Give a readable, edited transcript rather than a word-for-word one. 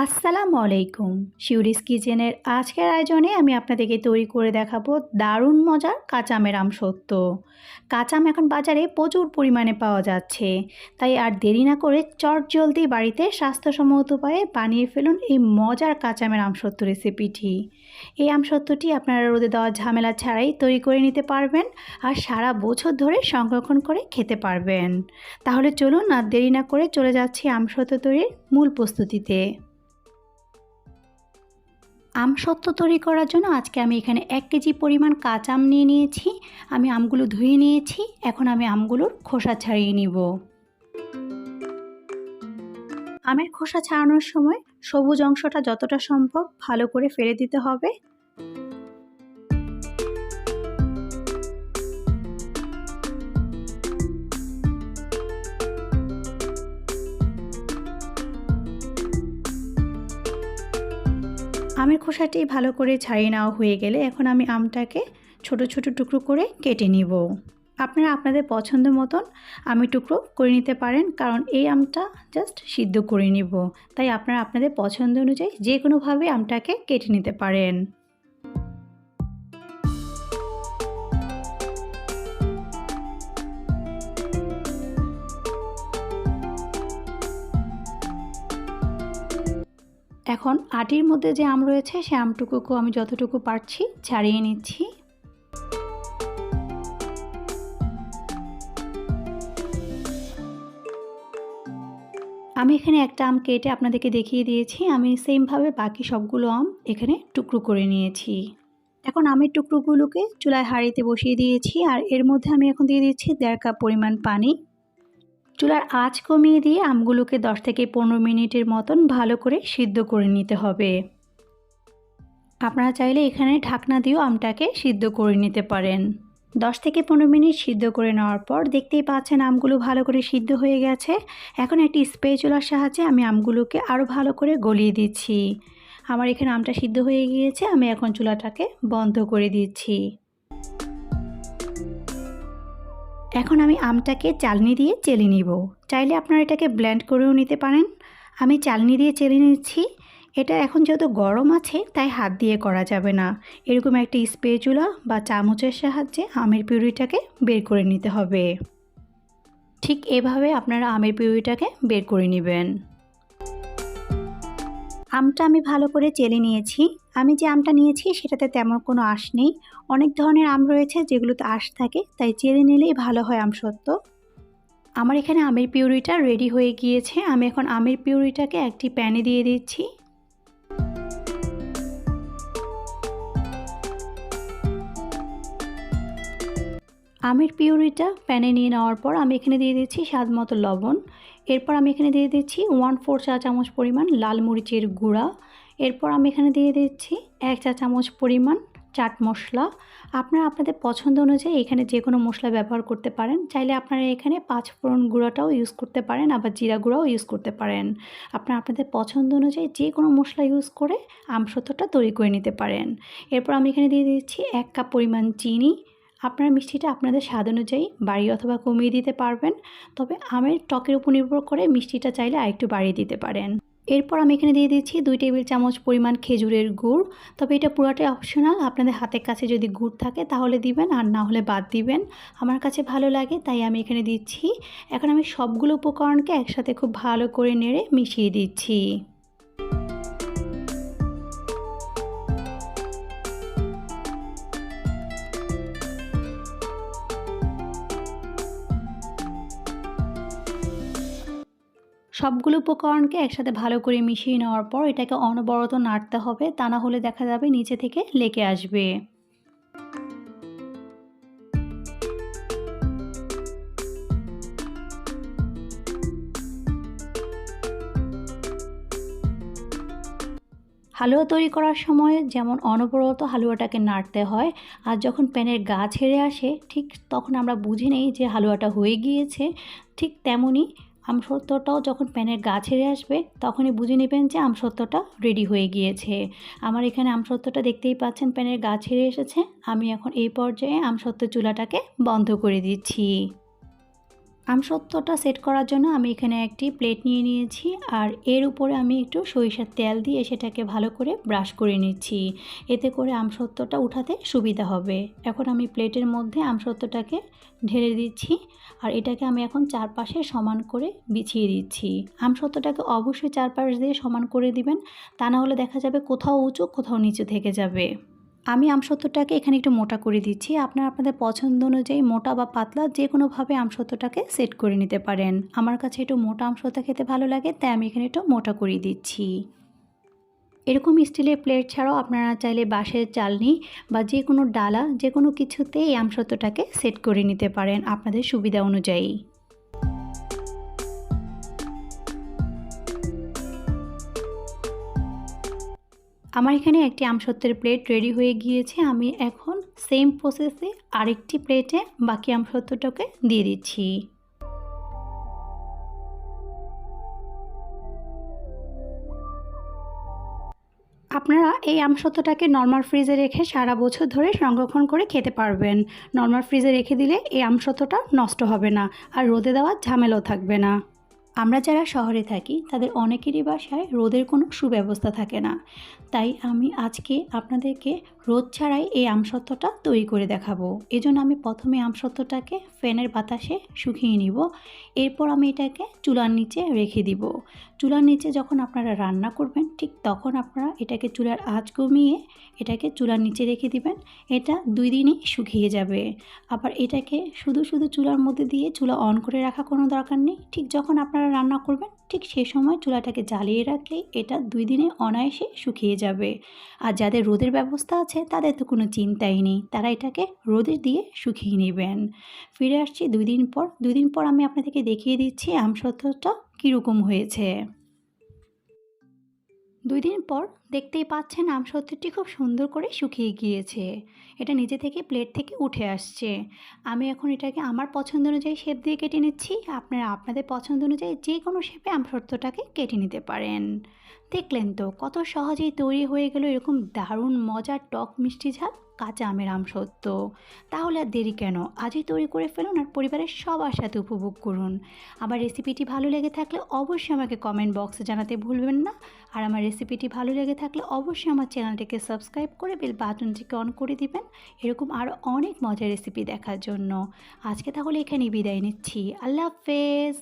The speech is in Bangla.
আসসালামু আলাইকুম। শিউরিস কিচেনের আজকের আয়োজনে আমি আপনাদেরকে তৈরি করে দেখাবো দারুণ মজার কাঁচা আমের আমসত্ত্ব। কাঁচা আম এখন বাজারে প্রচুর পরিমাণে পাওয়া যাচ্ছে, তাই আর দেরি না করে চটজলদি বাড়িতে স্বাস্থ্যসম্মত উপায়ে বানিয়ে ফেলুন এই মজার কাঁচা আমের আমসত্ত্ব রেসিপিটি। এই আমসত্ত্বটি আপনারা রোদে দেওয়া ঝামেলা ছাড়াই তৈরি করে নিতে পারবেন আর সারা বছর ধরে সংরক্ষণ করে খেতে পারবেন। তাহলে চলুন আর দেরি না করে চলে যাচ্ছি আমসত্ত্ব তৈরির মূল প্রস্তুতিতে। আমসত্ত্ব তৈরি করার জন্য আজকে আমি এখানে 1 কেজি পরিমাণ কাঁচা আম নিয়ে নিয়েছি। আমি আমগুলো ধুয়ে নিয়েছি। এখন আমি আমগুলোর খোসা ছাড়িয়ে নিব। আমের খোসা ছাড়ানোর সময় সবুজ অংশটা যতটা সম্ভব ভালো করে ফেলে দিতে হবে। আমের খোসাটি ভালো করে ছাড়িয়ে নেওয়া হয়ে গেলে এখন আমি আমটাকে ছোট ছোট টুকরো করে কেটে নিব। আপনারা আপনাদের পছন্দ মতন আমি টুকরো করে নিতে পারেন, কারণ এই আমটা জাস্ট সিদ্ধ করে নিব, তাই আপনারা আপনাদের পছন্দ অনুযায়ী যে কোনোভাবে আমটাকে কেটে নিতে পারেন। এখন আটির মধ্যে যে আম রয়েছে সে আমটুকুকে আমি যতটুকু পারছি ছাড়িয়ে নিচ্ছি। আমি এখানে একটা আম কেটে আপনাদেরকে দেখিয়ে দিয়েছি। আমি সেমভাবে বাকি সবগুলো আম এখানে টুকরো করে নিয়েছি। এখন আমের টুকরোগুলোকে চুলায় হাঁড়িতে বসিয়ে দিয়েছি আর এর মধ্যে আমি এখন দিয়ে দিচ্ছি 1.5 কাপ পরিমাণ পানি। চুলার আঁচ কমিয়ে দিয়ে আমগুলোকে 10 থেকে 15 মিনিটের মতন ভালো করে সিদ্ধ করে নিতে হবে। আপনারা চাইলে এখানে ঢাকনা দিয়েও আমটাকে সিদ্ধ করে নিতে পারেন। 10 থেকে 15 মিনিট সিদ্ধ করে নেওয়ার পর দেখতেই পাচ্ছেন আমগুলো ভালো করে সিদ্ধ হয়ে গেছে। এখন একটি স্প্যাচুলার সাহায্যে আমি আমগুলোকে আরও ভালো করে গলিয়ে দিচ্ছি। আমার এখানে আমটা সিদ্ধ হয়ে গিয়েছে। আমি এখন চুলাটাকে বন্ধ করে দিচ্ছি। এখন আমি আমটাকে চালনি দিয়ে চেলে নিব। চাইলে আপনারা এটাকে ব্লেন্ড করেও নিতে পারেন। আমি চালনি দিয়ে চেলে নিচ্ছি। এটা এখন যেহেতু গরম আছে তাই হাত দিয়ে করা যাবে না। এরকম একটা স্প্যাচুলা বা চামচের সাহায্যে আমের পিউরিটাকে বের করে নিতে হবে। ঠিক এভাবে আপনারা আমের পিউরিটাকে বের করে নেবেন। আমটা আমি ভালো করে চেলে নিয়েছি। আমি যে আমটা নিয়েছি সেটাতে তেমন কোনো আঁশ নেই। অনেক ধরনের আম রয়েছে যেগুলোতে আঁশ থাকে, তাই চেলে নিলেই ভালো হয় আমসত্ত্ব। আমার এখানে আমের পিউরিটা রেডি হয়ে গিয়েছে। আমি এখন আমের পিউরিটাকে একটি প্যানে দিয়ে দিচ্ছি। আমের পিউরিটা প্যানে নিয়ে নেওয়ার পর আমি এখানে দিয়ে দিচ্ছি স্বাদ মতো লবণ। এরপর আমি এখানে দিয়ে দিচ্ছি 1/4 চা চামচ পরিমাণ লাল মরিচের গুঁড়া। এরপর আমি এখানে দিয়ে দিচ্ছি 1 চা চামচ পরিমাণ চাট মশলা। আপনারা আপনাদের পছন্দ অনুযায়ী এখানে যে কোনো মশলা ব্যবহার করতে পারেন। চাইলে আপনারা এখানে 5 ফোড়ন গুঁড়াটাও ইউজ করতে পারেন, আবার জিরা গুঁড়াও ইউজ করতে পারেন। আপনারা আপনাদের পছন্দ অনুযায়ী যে কোনো মশলা ইউজ করে আমসত্ত্বটা তৈরি করে নিতে পারেন। এরপর আমি এখানে দিয়ে দিচ্ছি 1 কাপ পরিমাণ চিনি। আপনারা মিষ্টিটা আপনাদের স্বাদ অনুযায়ী বাড়িয়ে অথবা কমিয়ে দিতে পারবেন, তবে আমের টকের উপর নির্ভর করে মিষ্টিটা চাইলে আরেকটু বাড়িয়ে দিতে পারেন। এরপর আমি এখানে দিয়ে দিচ্ছি 2 টেবিল চামচ পরিমাণ খেজুরের গুড়। তবে এটা পুরোটাই অপশনাল, আপনাদের হাতের কাছে যদি গুড় থাকে তাহলে দিবেন, আর না হলে বাদ দিবেন। আমার কাছে ভালো লাগে তাই আমি এখানে দিচ্ছি। এখন আমি সবগুলো উপকরণকে একসাথে খুব ভালো করে নেড়ে মিশিয়ে দিচ্ছি। সবগুলো উপকরণকে একসাথে ভালো করে মিশিয়ে নেওয়ার পর এটাকে অনবরত নাড়তে হবে, তা না হলে দেখা যাবে নিচে থেকে লেগে আসবে। হালুয়া তৈরি করার সময় যেমন অনবরত হালুয়াটাকে নাড়তে হয়, আর যখন প্যানের গা ছেড়ে আসে ঠিক তখন আমরা বুঝে নেই যে হালুয়াটা হয়ে গিয়েছে। ঠিক তেমনই আমসত্ত্বটাও যখন প্যানের গা ছেড়ে আসবে তখনই বুঝে নেবেন যে আমসত্ত্বটা রেডি হয়ে গিয়েছে। আমার এখানে আমসত্ত্বটা দেখতেই পাচ্ছেন প্যানের গা ছেড়ে এসেছে। আমি এখন এই পর্যায়ে আমসত্ত্ব চুলাটাকে বন্ধ করে দিচ্ছি। আমসত্ত্বটা সেট করার জন্য আমি এখানে একটি প্লেট নিয়ে নিয়েছি আর এর উপরে আমি একটু সরিষার তেল দিয়ে সেটাকে ভালো করে ব্রাশ করে নিচ্ছি, এতে করে আমসত্ত্বটা উঠাতে সুবিধা হবে। এখন আমি প্লেটের মধ্যে আমসত্ত্বটাকে ঢেলে দিচ্ছি আর এটাকে আমি এখন চারপাশে সমান করে বিছিয়ে দিচ্ছি। আমসত্ত্বটাকে অবশ্যই চারপাশ দিয়ে সমান করে দিবেন, তা না হলে দেখা যাবে কোথাও উঁচু কোথাও নিচু থেকে যাবে। আমি আমসত্ত্বটাকে এখানে একটু মোটা করে দিচ্ছি, আপনারা আপনাদের পছন্দ অনুযায়ী মোটা বা পাতলা যে কোনোভাবে আমসত্ত্বটাকে সেট করে নিতে পারেন। আমার কাছে একটু মোটা আমসত্ত্ব খেতে ভালো লাগে, তাই আমি এখানে একটু মোটা করে দিচ্ছি। এরকম স্টিলের প্লেট ছাড়াও আপনারা চাইলে বাঁশের চালনি বা যে কোনো ডালা যে কোনো কিছুতে এই আমসত্ত্বটাকে সেট করে নিতে পারেন আপনাদের সুবিধা অনুযায়ী। আমার এখানে একটি আমসত্ত্বের প্লেট রেডি হয়ে গিয়েছে। আমি এখন সেম প্রসেসে আরেকটি প্লেটে বাকি আমসত্ত্বটাকে দিয়ে দিচ্ছি। আপনারা এই আমসত্ত্বটাকে নর্মাল ফ্রিজে রেখে সারা বছর ধরে সংরক্ষণ করে খেতে পারবেন। নর্মাল ফ্রিজে রেখে দিলে এই আমসত্ত্বটা নষ্ট হবে না আর রোদে দেওয়ার ঝামেলাও থাকবে না। আমরা যারা শহরে থাকি তাদের অনেকেরই বাসায় রোদের কোনো সুব্যবস্থা থাকে না, তাই আমি আজকে আপনাদেরকে রোদ ছাড়াই এই আমসত্ত্বটা তৈরি করে দেখাবো। এজন্য আমি প্রথমে আমসত্ত্বটাকে ফ্যানের বাতাসে শুকিয়ে নিব, এরপর আমি এটাকে চুলার নিচে রেখে দিব। চুলার নিচে যখন আপনারা রান্না করবেন ঠিক তখন আপনারা এটাকে চুলার আঁচ কমিয়ে এটাকে চুলার নিচে রেখে দিবেন। এটা 2 দিনই শুকিয়ে যাবে। আবার এটাকে শুধু শুধু চুলার মধ্যে দিয়ে চুলা অন করে রাখা কোনো দরকার নেই। ঠিক যখন আপনারা রান্না করবেন ঠিক সেই সময় চুলাটাকে জ্বালিয়ে রাখলেই এটা 2 দিনে অনায়াসে শুকিয়ে যাবে। আর যাদের রোদের ব্যবস্থা আছে তাদের তো কোনো চিন্তাই নেই, তারা এটাকে রোদে দিয়ে শুকিয়ে নেবেন। ফিরে আসছি 2 দিন পর। 2 দিন পর আমি আপনাদেরকে দেখিয়ে দিচ্ছি আমসত্ত্বটা কীরকম হয়েছে। 2 দিন পর দেখতেই পাচ্ছেন আমসত্ত্বটি খুব সুন্দর করে শুকিয়ে গিয়েছে। এটা নিজে থেকে প্লেট থেকে উঠে আসছে। আমি এখন এটাকে আমার পছন্দ অনুযায়ী শেপ দিয়ে কেটে নিচ্ছি। আপনারা আপনাদের পছন্দ অনুযায়ী যে কোনো শেপে আমসত্ত্বটাকে কেটে নিতে পারেন। দেখলেন তো কত সহজেই তৈরি হয়ে গেল এরকম দারুণ মজার টক মিষ্টি ঝাল কাঁচা আমের আমসত্ত্ব। তাহলে আর দেরি কেন, আজই তৈরি করে ফেলুন আর পরিবারের সবার সাথে উপভোগ করুন। আমার রেসিপিটি ভালো লেগে থাকলে অবশ্যই আমাকে কমেন্ট বক্সে জানাতে ভুলবেন না। আর আমার রেসিপিটি ভালো লেগে থাকলে অবশ্যই আমার চ্যানেলটিকে সাবস্ক্রাইব করে বেল বাটনটিকে অন করে দিবেন এরকম আরও অনেক মজার রেসিপি দেখার জন্য। আজকে তাহলে এখানেই বিদায় নিচ্ছি। আল্লাহ হাফেজ।